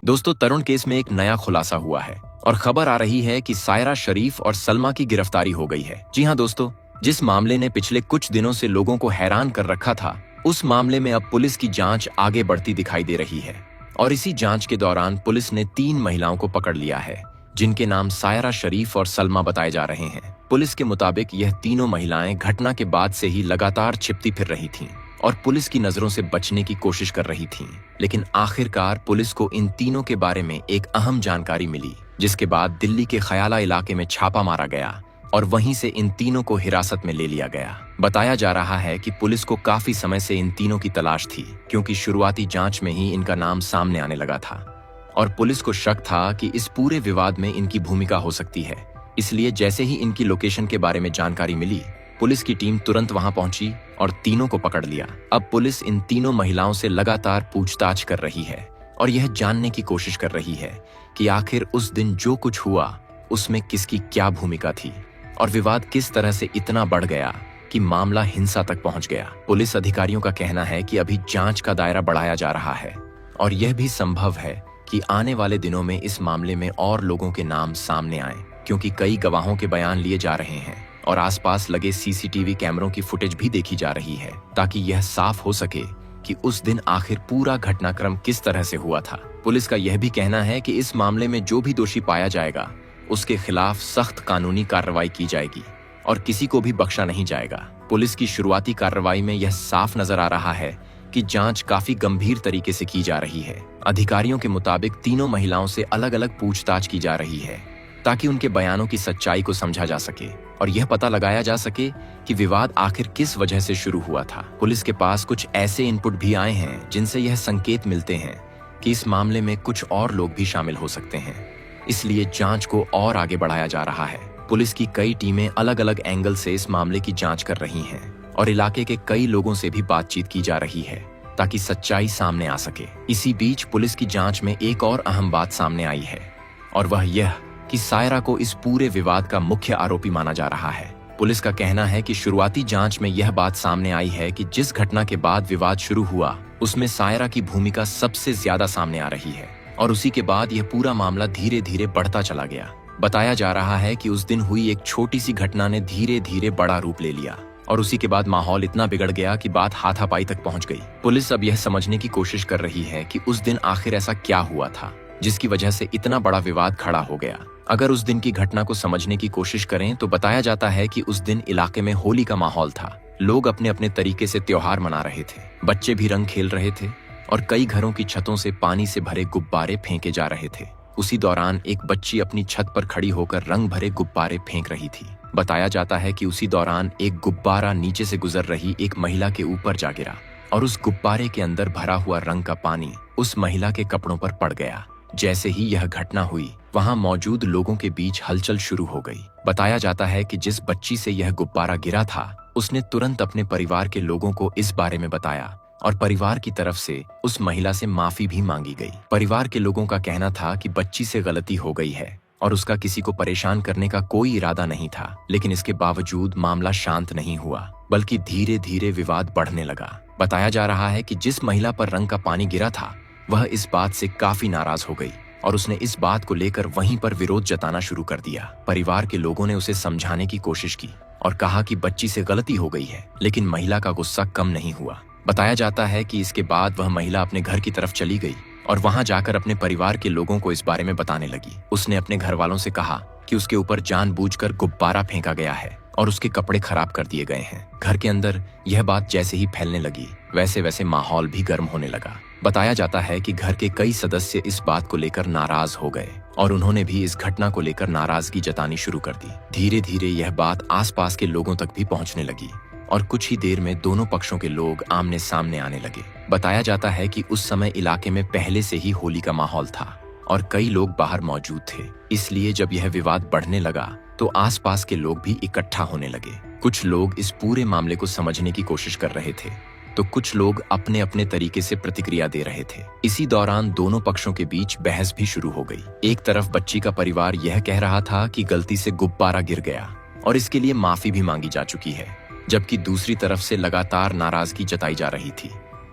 दोस्तों, तरुण केस में एक नया खुलासा हुआ है और खबर आ रही है कि सायरा शरीफ और सलमा की गिरफ्तारी हो गई है। जी हाँ दोस्तों, जिस मामले ने पिछले कुछ दिनों से लोगों को हैरान कर रखा था, उस मामले में अब पुलिस की जांच आगे बढ़ती दिखाई दे रही है। और इसी जांच के दौरान पुलिस ने 3 महिलाओं को पकड़ लिया है, जिनके नाम सायरा शरीफ और सलमा बताए जा रहे हैं। पुलिस के मुताबिक यह तीनों महिलाएं घटना के बाद से ही लगातार छिपती फिर रही थीं और पुलिस की नजरों से बचने की कोशिश कर रही थीं। लेकिन आखिरकार पुलिस को इन तीनों के बारे में एक अहम जानकारी मिली, जिसके बाद दिल्ली के खयाला इलाके में छापा मारा गया और वहीं से इन तीनों को हिरासत में ले लिया गया। बताया जा रहा है कि पुलिस को काफी समय से इन तीनों की तलाश थी, क्योंकि शुरुआती जांच में ही इनका नाम सामने आने लगा था और पुलिस को शक था कि इस पूरे विवाद में इनकी भूमिका हो सकती है। इसलिए जैसे ही इनकी लोकेशन के बारे में जानकारी मिली, पुलिस की टीम तुरंत वहां पहुंची और तीनों को पकड़ लिया। अब पुलिस इन तीनों महिलाओं से लगातार पूछताछ कर रही है और यह जानने की कोशिश कर रही है कि आखिर उस दिन जो कुछ हुआ उसमें किसकी क्या भूमिका थी और विवाद किस तरह से इतना बढ़ गया कि मामला हिंसा तक पहुंच गया। पुलिस अधिकारियों का कहना है कि अभी जांच का दायरा बढ़ाया जा रहा है और यह भी संभव है कि आने वाले दिनों में इस मामले में और लोगों के नाम सामने आए, क्योंकि कई गवाहों के बयान लिए जा रहे हैं और आसपास लगे सीसीटीवी कैमरों की फुटेज भी देखी जा रही है, ताकि यह साफ हो सके कि उस दिन आखिर पूरा घटनाक्रम किस तरह से हुआ था। पुलिस का यह भी कहना है कि इस मामले में जो भी दोषी पाया जाएगा, उसके खिलाफ सख्त कानूनी कार्रवाई की जाएगी और किसी को भी बख्शा नहीं जाएगा। पुलिस की शुरुआती कार्रवाई में यह साफ नजर आ रहा है कि जांच काफी गंभीर तरीके से की जा रही है। अधिकारियों के मुताबिक तीनों महिलाओं से अलग अलग पूछताछ की जा रही है, ताकि उनके बयानों की सच्चाई को समझा जा सके और यह पता लगाया जा सके कि विवाद आखिर किस वजह से शुरू हुआ था। पुलिस के पास कुछ ऐसे इनपुट भी आए हैं जिनसे यह संकेत मिलते हैं कि इस मामले में कुछ और लोग भी शामिल हो सकते हैं। इसलिए जांच को और आगे बढ़ाया जा रहा है। पुलिस की कई टीमें अलग अलग एंगल से इस मामले की जांच कर रही हैं और इलाके के कई लोगों से भी बातचीत की जा रही है, ताकि सच्चाई सामने आ सके। इसी बीच पुलिस की जांच में एक और अहम बात सामने आई है और वह यह कि सायरा को इस पूरे विवाद का मुख्य आरोपी माना जा रहा है। पुलिस का कहना है कि शुरुआती जांच में यह बात सामने आई है कि जिस घटना के बाद विवाद शुरू हुआ, उसमें सायरा की भूमिका सबसे ज्यादा सामने आ रही है और उसी के बाद यह पूरा मामला धीरे धीरे बढ़ता चला गया। बताया जा रहा है कि उस दिन हुई एक छोटी सी घटना ने धीरे धीरे बड़ा रूप ले लिया और उसी के बाद माहौल इतना बिगड़ गया कि बात हाथापाई तक पहुंच गई। पुलिस अब यह समझने की कोशिश कर रही है कि उस दिन आखिर ऐसा क्या हुआ था जिसकी वजह से इतना बड़ा विवाद खड़ा हो गया। अगर उस दिन की घटना को समझने की कोशिश करें तो बताया जाता है कि उस दिन इलाके में होली का माहौल था। लोग अपने अपने तरीके से त्योहार मना रहे थे, बच्चे भी रंग खेल रहे थे और कई घरों की छतों से पानी से भरे गुब्बारे फेंके जा रहे थे। उसी दौरान एक बच्ची अपनी छत पर खड़ी होकर रंग भरे गुब्बारे फेंक रही थी। बताया जाता है कि उसी दौरान एक गुब्बारा नीचे से गुजर रही एक महिला के ऊपर जा गिरा और उस गुब्बारे के अंदर भरा हुआ रंग का पानी उस महिला के कपड़ों पर पड़ गया। जैसे ही यह घटना हुई, वहां मौजूद लोगों के बीच हलचल शुरू हो गई। बताया जाता है कि जिस बच्ची से यह गुब्बारा गिरा था, उसने तुरंत अपने परिवार के लोगों को इस बारे में बताया और परिवार की तरफ से उस महिला से माफी भी मांगी गई। परिवार के लोगों का कहना था कि बच्ची से गलती हो गई है और उसका किसी को परेशान करने का कोई इरादा नहीं था, लेकिन इसके बावजूद मामला शांत नहीं हुआ, बल्कि धीरे धीरे विवाद बढ़ने लगा। बताया जा रहा है कि जिस महिला पर रंग का पानी गिरा था, वह इस बात से काफी नाराज हो गई और उसने इस बात को लेकर वहीं पर विरोध जताना शुरू कर दिया। परिवार के लोगों ने उसे समझाने की कोशिश की और कहा कि बच्ची से गलती हो गई है, लेकिन महिला का गुस्सा कम नहीं हुआ। बताया जाता है कि इसके बाद वह महिला अपने घर की तरफ चली गई और वहां जाकर अपने परिवार के लोगों को इस बारे में बताने लगी। उसने अपने घर वालों से कहा कि उसके ऊपर जानबूझकर गुब्बारा फेंका गया है और उसके कपड़े खराब कर दिए गए हैं। घर के अंदर यह बात जैसे ही फैलने लगी, वैसे वैसे माहौल भी गर्म होने लगा। बताया जाता है कि घर के कई सदस्य इस बात को लेकर नाराज हो गए और उन्होंने भी इस घटना को लेकर नाराजगी जतानी शुरू कर दी। धीरे धीरे यह बात आसपास के लोगों तक भी पहुंचने लगी और कुछ ही देर में दोनों पक्षों के लोग आमने सामने आने लगे। बताया जाता है कि उस समय इलाके में पहले से ही होली का माहौल था और कई लोग बाहर मौजूद थे। इसलिए जब यह विवाद बढ़ने लगा तो आसपास के लोग भी इकट्ठा होने लगे। कुछ लोग इस पूरे मामले को समझने की कोशिश कर रहे थे तो कुछ लोग अपने अपने तरीके से प्रतिक्रिया दे रहे थे। इसी दौरान दोनों पक्षों के बीच बहस भी शुरू हो गई। एक तरफ बच्ची का परिवार यह कह रहा था कि गलती से गुब्बारा गिर गया और इसके लिए माफी भी मांगी जा चुकी है, जबकि दूसरी तरफ से लगातार नाराजगी जताई जा रही थी।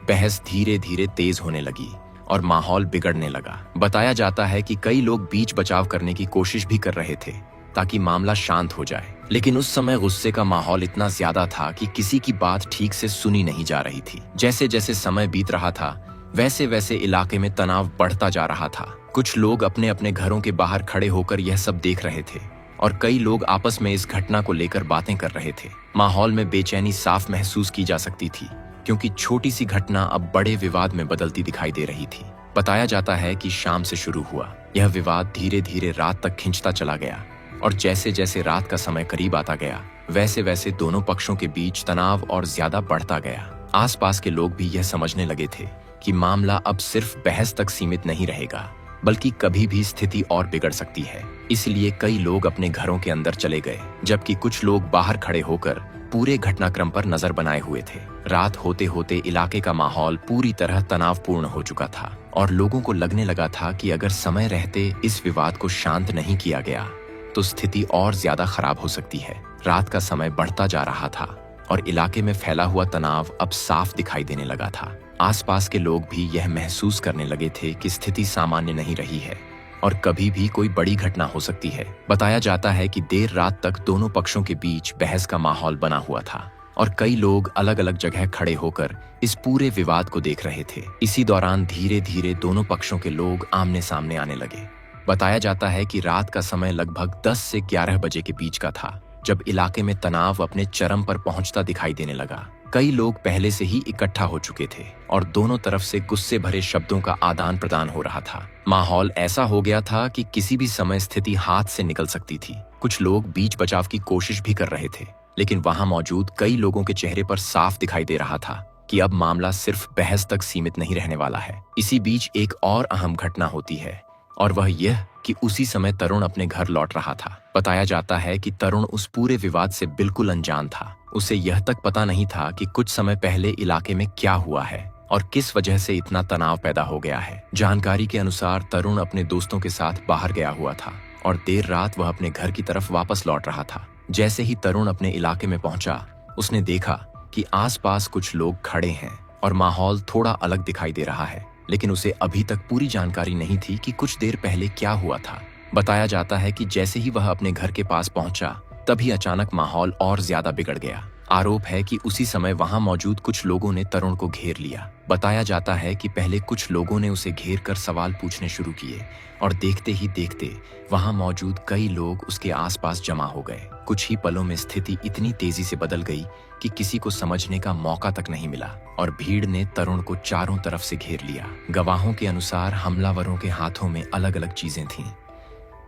बहस धीरे धीरे तेज होने लगी और माहौल बिगड़ने लगा। बताया जाता है कि कई लोग बीच बचाव करने की कोशिश भी कर रहे थे ताकि मामला शांत हो जाए, लेकिन उस समय गुस्से का माहौल इतना ज्यादा था कि किसी की बात ठीक से सुनी नहीं जा रही थी। जैसे जैसे समय बीत रहा था वैसे वैसे इलाके में तनाव बढ़ता जा रहा था। कुछ लोग अपने अपने घरों के बाहर खड़े होकर यह सब देख रहे थे और कई लोग आपस में इस घटना को लेकर बातें कर रहे थे। माहौल में बेचैनी साफ महसूस की जा सकती थी क्योंकि छोटी सी घटना अब बड़े विवाद में बदलती दिखाई दे रही थी। बताया जाता है कि शाम से शुरू हुआ यह विवाद धीरे धीरे रात तक खिंचता चला गया और जैसे जैसे रात का समय करीब आता गया वैसे वैसे दोनों पक्षों के बीच तनाव और ज्यादा बढ़ता गया। आसपास के लोग भी यह समझने लगे थे कि मामला अब सिर्फ बहस तक सीमित नहीं रहेगा बल्कि कभी भी स्थिति और बिगड़ सकती है। इसलिए कई लोग अपने घरों के अंदर चले गए जबकि कुछ लोग बाहर खड़े होकर पूरे घटनाक्रम पर नजर बनाए हुए थे। रात होते होते इलाके का माहौल पूरी तरह तनावपूर्ण हो चुका था और लोगों को लगने लगा था कि अगर समय रहते इस विवाद को शांत नहीं किया गया तो स्थिति और ज्यादा खराब हो सकती है। रात का समय बढ़ता जा रहा था और इलाके में फैला हुआ तनाव अब साफ दिखाई देने लगा था। आसपास के लोग भी यह महसूस करने लगे थे कि स्थिति सामान्य नहीं रही है और कभी भी कोई बड़ी घटना हो सकती है। बताया जाता है कि देर रात तक दोनों पक्षों के बीच बहस का माहौल बना हुआ था और कई लोग अलग अलग जगह खड़े होकर इस पूरे विवाद को देख रहे थे। इसी दौरान धीरे धीरे दोनों पक्षों के लोग आमने सामने आने लगे। बताया जाता है कि रात का समय लगभग 10 से 11 बजे के बीच का था जब इलाके में तनाव अपने चरम पर पहुंचता दिखाई देने लगा। कई लोग पहले से ही इकट्ठा हो चुके थे और दोनों तरफ से गुस्से भरे शब्दों का आदान प्रदान हो रहा था। माहौल ऐसा हो गया था कि किसी भी समय स्थिति हाथ से निकल सकती थी। कुछ लोग बीच बचाव की कोशिश भी कर रहे थे लेकिन वहां मौजूद कई लोगों के चेहरे पर साफ दिखाई दे रहा था कि अब मामला सिर्फ बहस तक सीमित नहीं रहने वाला है। इसी बीच एक और अहम घटना होती है और वह यह कि उसी समय तरुण अपने घर लौट रहा था। बताया जाता है कि तरुण उस पूरे विवाद से बिल्कुल अनजान था। उसे यह तक पता नहीं था कि कुछ समय पहले इलाके में क्या हुआ है और किस वजह से इतना तनाव पैदा हो गया है। जानकारी के अनुसार तरुण अपने दोस्तों के साथ बाहर गया हुआ था और देर रात वह अपने घर की तरफ वापस लौट रहा था। जैसे ही तरुण अपने इलाके में पहुंचा उसने देखा कि आसपास कुछ लोग खड़े हैं और माहौल थोड़ा अलग दिखाई दे रहा है, लेकिन उसे अभी तक पूरी जानकारी नहीं थी कि कुछ देर पहले क्या हुआ था। बताया जाता है कि जैसे ही वह अपने घर के पास पहुंचा तभी अचानक माहौल और ज्यादा बिगड़ गया। आरोप है कि उसी समय वहां मौजूद कुछ लोगों ने तरुण को घेर लिया। बताया जाता है कि पहले कुछ लोगों ने उसे घेर कर सवाल पूछने शुरू किए और देखते ही देखते वहां मौजूद कई लोग उसके आसपास जमा हो गए। कुछ ही पलों में स्थिति इतनी तेजी से बदल गई कि किसी को समझने का मौका तक नहीं मिला और भीड़ ने तरुण को चारों तरफ से घेर लिया। गवाहों के अनुसार हमलावरों के हाथों में अलग अलग चीजें थीं।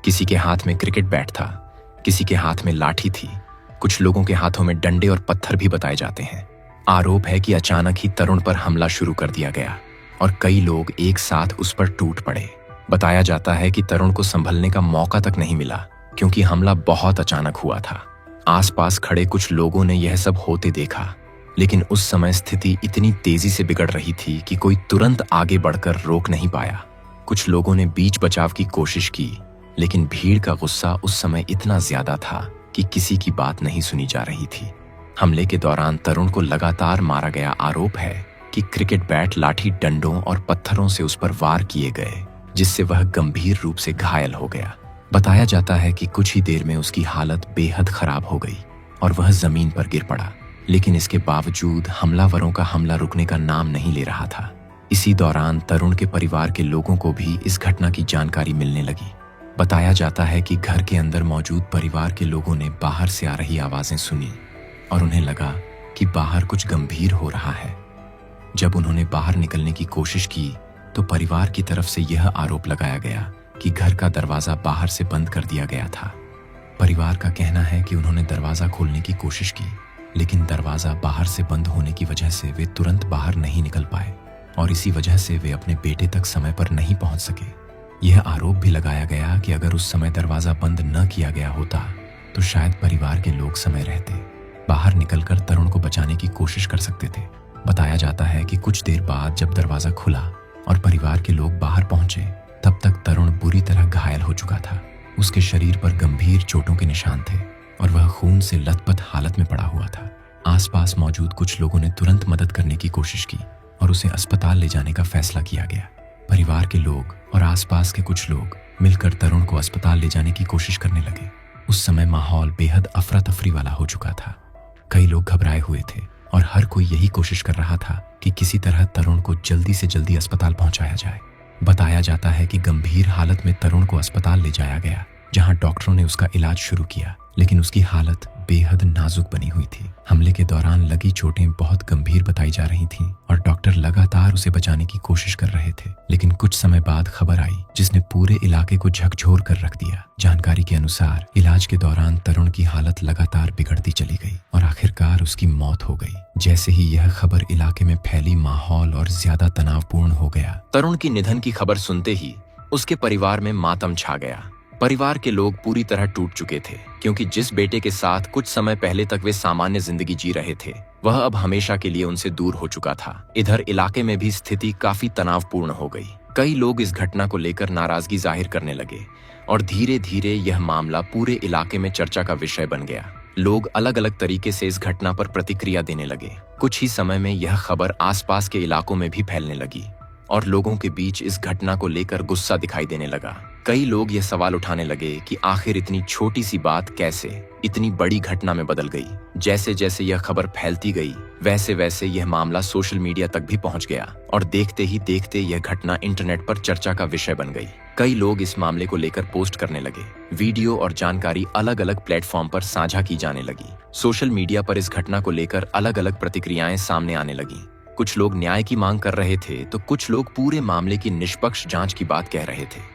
किसी के हाथ में क्रिकेट बैट था, किसी के हाथ में लाठी थी, कुछ लोगों के हाथों में डंडे और पत्थर भी बताए जाते हैं। आरोप है कि अचानक ही तरुण पर हमला शुरू कर दिया गया और कई लोग एक साथ उस पर टूट पड़े। बताया जाता है कि तरुण को संभलने का मौका तक नहीं मिला क्योंकि हमला बहुत अचानक हुआ था। आसपास खड़े कुछ लोगों ने यह सब होते देखा, लेकिन उस समय स्थिति इतनी तेजी से बिगड़ रही थी कि कोई तुरंत आगे बढ़कर रोक नहीं पाया। कुछ लोगों ने बीच बचाव की कोशिश की, लेकिन भीड़ का गुस्सा उस समय इतना ज्यादा था कि किसी की बात नहीं सुनी जा रही थी। हमले के दौरान तरुण को लगातार मारा गया। आरोप है कि क्रिकेट बैट, लाठी, डंडों और पत्थरों से उस पर वार किए गए, जिससे वह गंभीर रूप से घायल हो गया। बताया जाता है कि कुछ ही देर में उसकी हालत बेहद खराब हो गई और वह जमीन पर गिर पड़ा, लेकिन इसके बावजूद हमलावरों का हमला रुकने का नाम नहीं ले रहा था। इसी दौरान तरुण के परिवार के लोगों को भी इस घटना की जानकारी मिलने लगी। बताया जाता है कि घर के अंदर मौजूद परिवार के लोगों ने बाहर से आ रही आवाजें सुनी और उन्हें लगा कि बाहर कुछ गंभीर हो रहा है। जब उन्होंने बाहर निकलने की कोशिश की तो परिवार की तरफ से यह आरोप लगाया गया कि घर का दरवाजा बाहर से बंद कर दिया गया था। परिवार का कहना है कि उन्होंने दरवाजा खोलने की कोशिश की, लेकिन दरवाजा बाहर से बंद होने की वजह से वे तुरंत बाहर नहीं निकल पाए और इसी वजह से वे अपने बेटे तक समय पर नहीं पहुंच सके। यह आरोप भी लगाया गया कि अगर उस समय दरवाजा बंद न किया गया होता तो शायद परिवार के लोग समय रहते बाहर निकलकर तरुण को बचाने की कोशिश कर सकते थे। बताया जाता है कि कुछ देर बाद जब दरवाजा खुला और परिवार के लोग बाहर पहुंचे, तब तक तरुण बुरी तरह घायल हो चुका था। उसके शरीर पर गंभीर चोटों के निशान थे और वह खून से लथपथ हालत में पड़ा हुआ था। आसपास मौजूद कुछ लोगों ने तुरंत मदद करने की कोशिश की और उसे अस्पताल ले जाने का फैसला किया गया, परिवार के लोग और आसपास के कुछ लोग मिलकर तरुण को अस्पताल ले जाने की कोशिश करने लगे। उस समय माहौल बेहद अफरा तफरी वाला हो चुका था। कई लोग घबराए हुए थे और हर कोई यही कोशिश कर रहा था कि किसी तरह तरुण को जल्दी से जल्दी अस्पताल पहुंचाया जाए। बताया जाता है कि गंभीर हालत में तरुण को अस्पताल ले जाया गया, जहां डॉक्टरों ने उसका इलाज शुरू किया, लेकिन उसकी हालत बेहद नाजुक बनी हुई थी। हमले के दौरान लगी चोटें बहुत गंभीर बताई जा रही थीं और डॉक्टर लगातार उसे बचाने की कोशिश कर रहे थे। लेकिन कुछ समय बाद खबर आई जिसने पूरे इलाके को झकझोर कर रख दिया। जानकारी के अनुसार इलाज के दौरान तरुण की हालत लगातार बिगड़ती चली गई और आखिरकार उसकी मौत हो गई। जैसे ही यह खबर इलाके में फैली, माहौल और ज्यादा तनावपूर्ण हो गया। तरुण की निधन की खबर सुनते ही उसके परिवार में मातम छा गया। परिवार के लोग पूरी तरह टूट चुके थे, क्योंकि जिस बेटे के साथ कुछ समय पहले तक वे सामान्य जिंदगी जी रहे थे, वह अब हमेशा के लिए उनसे दूर हो चुका था। इधर इलाके में भी स्थिति काफी तनावपूर्ण हो गई। कई लोग इस घटना को लेकर नाराजगी जाहिर करने लगे और धीरे धीरे यह मामला पूरे इलाके में चर्चा का विषय बन गया। लोग अलग अलग तरीके से इस घटना पर प्रतिक्रिया देने लगे। कुछ ही समय में यह खबर आसपास के इलाकों में भी फैलने लगी और लोगों के बीच इस घटना को लेकर गुस्सा दिखाई देने लगा। कई लोग यह सवाल उठाने लगे कि आखिर इतनी छोटी सी बात कैसे इतनी बड़ी घटना में बदल गई। जैसे जैसे यह खबर फैलती गई, वैसे वैसे यह मामला सोशल मीडिया तक भी पहुंच गया और देखते ही देखते यह घटना इंटरनेट पर चर्चा का विषय बन गई। कई लोग इस मामले को लेकर पोस्ट करने लगे। वीडियो और जानकारी अलग अलग प्लेटफॉर्म पर साझा की जाने लगी। सोशल मीडिया पर इस घटना को लेकर अलग अलग प्रतिक्रियाएं सामने आने लगी। कुछ लोग न्याय की मांग कर रहे थे तो कुछ लोग पूरे मामले की निष्पक्ष जांच की बात कह रहे थे।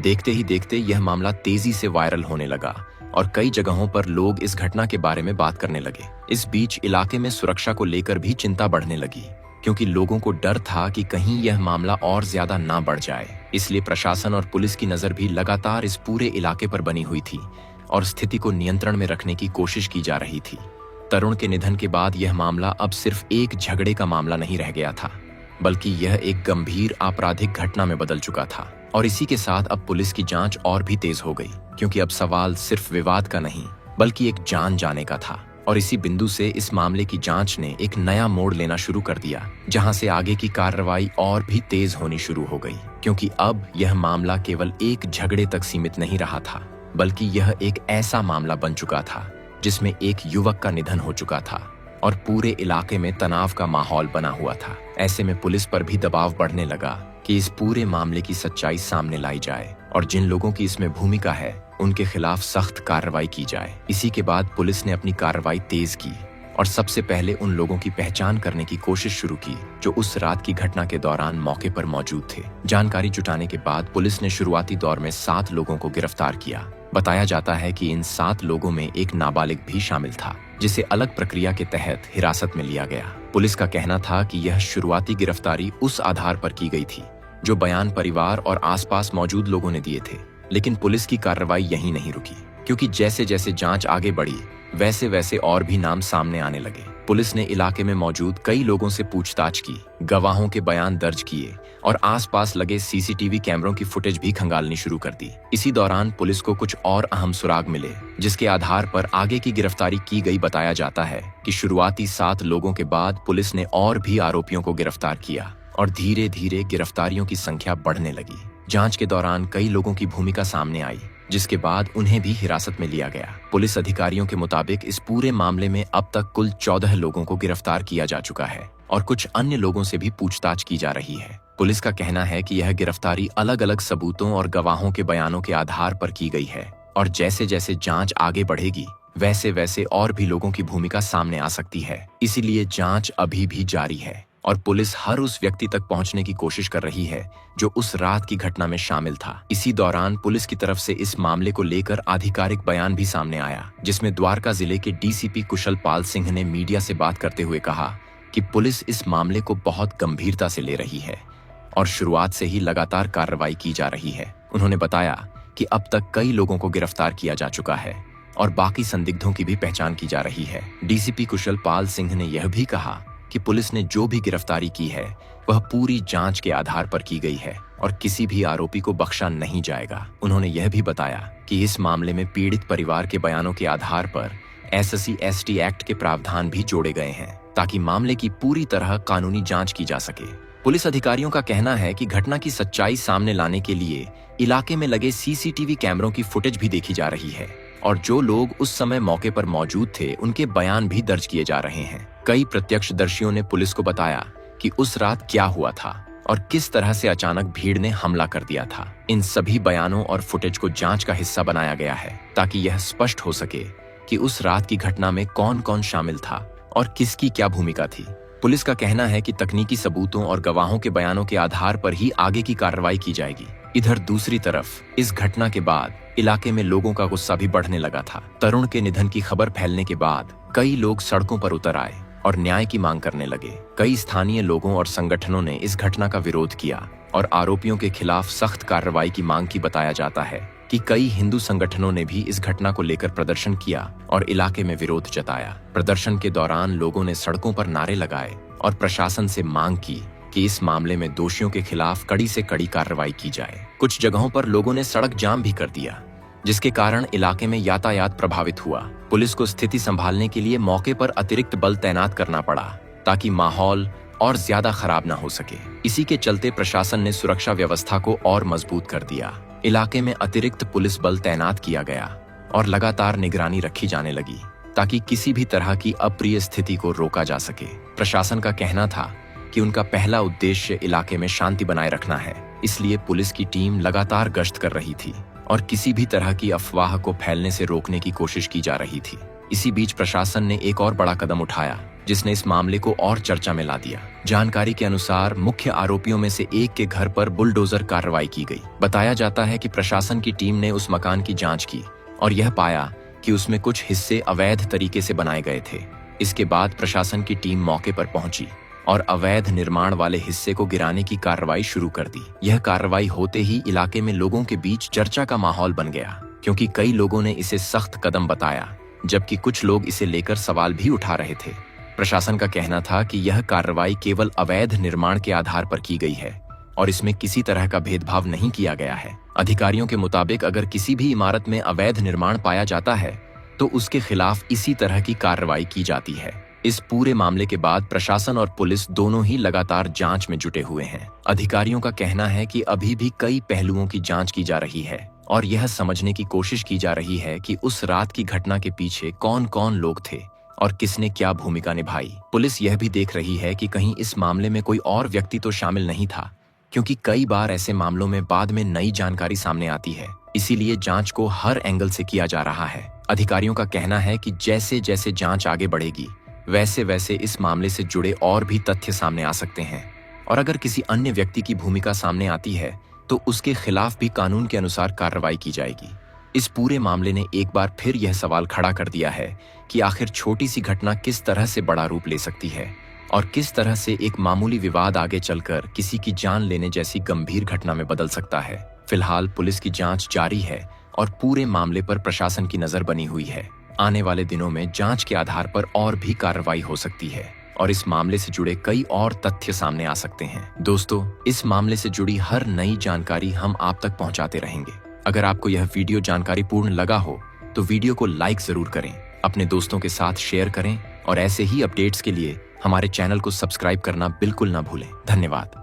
देखते ही देखते यह मामला तेजी से वायरल होने लगा और कई जगहों पर लोग इस घटना के बारे में बात करने लगे। इस बीच इलाके में सुरक्षा को लेकर भी चिंता बढ़ने लगी, क्योंकि लोगों को डर था कि कहीं यह मामला और ज्यादा ना बढ़ जाए। इसलिए प्रशासन और पुलिस की नजर भी लगातार इस पूरे इलाके पर बनी हुई थी और स्थिति को नियंत्रण में रखने की कोशिश की जा रही थी। तरुण के निधन के बाद यह मामला अब सिर्फ एक झगड़े का मामला नहीं रह गया था, बल्कि यह एक गंभीर आपराधिक घटना में बदल चुका था। और इसी के साथ अब पुलिस की जांच और भी तेज हो गई, क्योंकि अब सवाल सिर्फ विवाद का नहीं बल्कि एक जान जाने का था। और इसी बिंदु से इस मामले की जांच ने एक नया मोड़ लेना शुरू कर दिया, जहां से आगे की कार्रवाई और भी तेज होनी शुरू हो गई, क्योंकि अब यह मामला केवल एक झगड़े तक सीमित नहीं रहा था, बल्कि यह एक ऐसा मामला बन चुका था जिसमें एक युवक का निधन हो चुका था और पूरे इलाके में तनाव का माहौल बना हुआ था। ऐसे में पुलिस पर भी दबाव बढ़ने लगा कि इस पूरे मामले की सच्चाई सामने लाई जाए और जिन लोगों की इसमें भूमिका है उनके खिलाफ सख्त कार्रवाई की जाए। इसी के बाद पुलिस ने अपनी कार्रवाई तेज की और सबसे पहले उन लोगों की पहचान करने की कोशिश शुरू की जो उस रात की घटना के दौरान मौके पर मौजूद थे। जानकारी जुटाने के बाद पुलिस ने शुरुआती दौर में 7 लोगों को गिरफ्तार किया। बताया जाता है कि इन 7 लोगों में एक नाबालिग भी शामिल था, जिसे अलग प्रक्रिया के तहत हिरासत में लिया गया। पुलिस का कहना था कि यह शुरुआती गिरफ्तारी उस आधार पर की गई थी जो बयान परिवार और आसपास मौजूद लोगों ने दिए थे। लेकिन पुलिस की कार्रवाई यहीं नहीं रुकी, क्योंकि जैसे जैसे जांच आगे बढ़ी वैसे वैसे और भी नाम सामने आने लगे। पुलिस ने इलाके में मौजूद कई लोगों से पूछताछ की, गवाहों के बयान दर्ज किए और आसपास लगे सीसीटीवी कैमरों की फुटेज भी खंगालनी शुरू कर दी। इसी दौरान पुलिस को कुछ और अहम सुराग मिले, जिसके आधार पर आगे की गिरफ्तारी की गई। बताया जाता है कि शुरुआती 7 लोगों के बाद पुलिस ने और भी आरोपियों को गिरफ्तार किया और धीरे धीरे गिरफ्तारियों की संख्या बढ़ने लगी। जांच के दौरान कई लोगों की भूमिका सामने आई, जिसके बाद उन्हें भी हिरासत में लिया गया। पुलिस अधिकारियों के मुताबिक इस पूरे मामले में अब तक कुल 14 लोगों को गिरफ्तार किया जा चुका है और कुछ अन्य लोगों से भी पूछताछ की जा रही है। पुलिस का कहना है कि यह गिरफ्तारी अलग अलग सबूतों और गवाहों के बयानों के आधार पर की गई है और जैसे जैसे जांच आगे बढ़ेगी वैसे वैसे और भी लोगों की भूमिका सामने आ सकती है। इसीलिए जांच अभी भी जारी है और पुलिस हर उस व्यक्ति तक पहुंचने की कोशिश कर रही है जो उस रात की घटना में शामिल था। इसी दौरान पुलिस की तरफ से इस मामले को लेकर आधिकारिक बयान भी सामने आया, जिसमें द्वारका जिले के डीसीपी कुशल पाल सिंह ने मीडिया से बात करते हुए कहा कि पुलिस इस मामले को बहुत गंभीरता से ले रही है और शुरुआत से ही लगातार कार्रवाई की जा रही है। उन्होंने बताया कि अब तक कई लोगों को गिरफ्तार किया जा चुका है और बाकी संदिग्धों की भी पहचान की जा रही है। डीसीपी कुशल पाल सिंह ने यह भी कहा कि पुलिस ने जो भी गिरफ्तारी की है वह पूरी जांच के आधार पर की गई है और किसी भी आरोपी को बख्शा नहीं जाएगा। उन्होंने यह भी बताया कि इस मामले में पीड़ित परिवार के बयानों के आधार पर SC/ST एक्ट के प्रावधान भी जोड़े गए हैं ताकि मामले की पूरी तरह कानूनी जांच की जा सके। पुलिस अधिकारियों का कहना है कि घटना की सच्चाई सामने लाने के लिए इलाके में लगे सीसीटीवी कैमरों की फुटेज भी देखी जा रही है और जो लोग उस समय मौके पर मौजूद थे उनके बयान भी दर्ज किए जा रहे हैं। कई प्रत्यक्षदर्शियों ने पुलिस को बताया कि उस रात क्या हुआ था और किस तरह से अचानक भीड़ ने हमला कर दिया था। इन सभी बयानों और फुटेज को जांच का हिस्सा बनाया गया है ताकि यह स्पष्ट हो सके कि उस रात की घटना में कौन कौन शामिल था और किसकी क्या भूमिका थी। पुलिस का कहना है कि तकनीकी सबूतों और गवाहों के बयानों के आधार पर ही आगे की कार्रवाई की जाएगी। इधर दूसरी तरफ इस घटना के बाद इलाके में लोगों का गुस्सा भी बढ़ने लगा था। तरुण के निधन की खबर फैलने के बाद कई लोग सड़कों पर उतर आए और न्याय की मांग करने लगे। कई स्थानीय लोगों और संगठनों ने इस घटना का विरोध किया और आरोपियों के खिलाफ सख्त कार्रवाई की मांग की। बताया जाता है कि कई हिंदू संगठनों ने भी इस घटना को लेकर प्रदर्शन किया और इलाके में विरोध जताया। प्रदर्शन के दौरान लोगों ने सड़कों पर नारे लगाए और प्रशासन से मांग की कि इस मामले में दोषियों के खिलाफ कड़ी से कड़ी कार्रवाई की जाए। कुछ जगहों पर लोगों ने सड़क जाम भी कर दिया, जिसके कारण इलाके में यातायात प्रभावित हुआ। पुलिस को स्थिति संभालने के लिए मौके पर अतिरिक्त बल तैनात करना पड़ा ताकि माहौल और ज्यादा खराब न हो सके। इसी के चलते प्रशासन ने सुरक्षा व्यवस्था को और मजबूत कर दिया। इलाके में अतिरिक्त पुलिस बल तैनात किया गया और लगातार निगरानी रखी जाने लगी ताकि किसी भी तरह की अप्रिय स्थिति को रोका जा सके। प्रशासन का कहना था कि उनका पहला उद्देश्य इलाके में शांति बनाए रखना है, इसलिए पुलिस की टीम लगातार गश्त कर रही थी और किसी भी तरह की अफवाह को फैलने से रोकने की कोशिश की जा रही थी। इसी बीच प्रशासन ने एक और बड़ा कदम उठाया जिसने इस मामले को और चर्चा में ला दिया। जानकारी के अनुसार मुख्य आरोपियों में से एक के घर पर बुलडोजर कार्रवाई की गई। बताया जाता है कि प्रशासन की टीम ने उस मकान की जांच की और यह पाया कि उसमें कुछ हिस्से अवैध तरीके से बनाए गए थे। इसके बाद प्रशासन की टीम मौके पर पहुंची और अवैध निर्माण वाले हिस्से को गिराने की कार्रवाई शुरू कर दी। यह कार्रवाई होते ही इलाके में लोगों के बीच चर्चा का माहौल बन गया, क्योंकि कई लोगों ने इसे सख्त कदम बताया, जबकि कुछ लोग इसे लेकर सवाल भी उठा रहे थे। प्रशासन का कहना था कि यह कार्रवाई केवल अवैध निर्माण के आधार पर की गई है और इसमें किसी तरह का भेदभाव नहीं किया गया है। अधिकारियों के मुताबिक अगर किसी भी इमारत में अवैध निर्माण पाया जाता है तो उसके खिलाफ इसी तरह की कार्रवाई की जाती है। इस पूरे मामले के बाद प्रशासन और पुलिस दोनों ही लगातार जांच में जुटे हुए हैं। अधिकारियों का कहना है कि अभी भी कई पहलुओं की जांच की जा रही है और यह समझने की कोशिश की जा रही है कि उस रात की घटना के पीछे कौन कौन लोग थे और किसने क्या भूमिका निभाई। पुलिस यह भी देख रही है कि कहीं इस मामले में कोई और व्यक्ति तो शामिल नहीं था, क्योंकि कई बार ऐसे मामलों में बाद में नई जानकारी सामने आती है। इसीलिए जांच को हर एंगल से किया जा रहा है। अधिकारियों का कहना है कि जैसे जैसे जांच आगे बढ़ेगी वैसे वैसे इस मामले से जुड़े और भी तथ्य सामने आ सकते हैं और अगर किसी अन्य व्यक्ति की भूमिका सामने आती है तो उसके खिलाफ भी कानून के अनुसार कार्रवाई की जाएगी। इस पूरे मामले ने एक बार फिर यह सवाल खड़ा कर दिया है कि आखिर छोटी सी घटना किस तरह से बड़ा रूप ले सकती है और किस तरह से एक मामूली विवाद आगे चलकर किसी की जान लेने जैसी गंभीर घटना में बदल सकता है। फिलहाल पुलिस की जांच जारी है और पूरे मामले पर प्रशासन की नजर बनी हुई है। आने वाले दिनों में जांच के आधार पर और भी कार्रवाई हो सकती है और इस मामले से जुड़े कई और तथ्य सामने आ सकते हैं। दोस्तों, इस मामले से जुड़ी हर नई जानकारी हम आप तक पहुंचाते रहेंगे। अगर आपको यह वीडियो जानकारी पूर्ण लगा हो तो वीडियो को लाइक जरूर करें, अपने दोस्तों के साथ शेयर करें और ऐसे ही अपडेट्स के लिए हमारे चैनल को सब्सक्राइब करना बिल्कुल ना भूलें। धन्यवाद।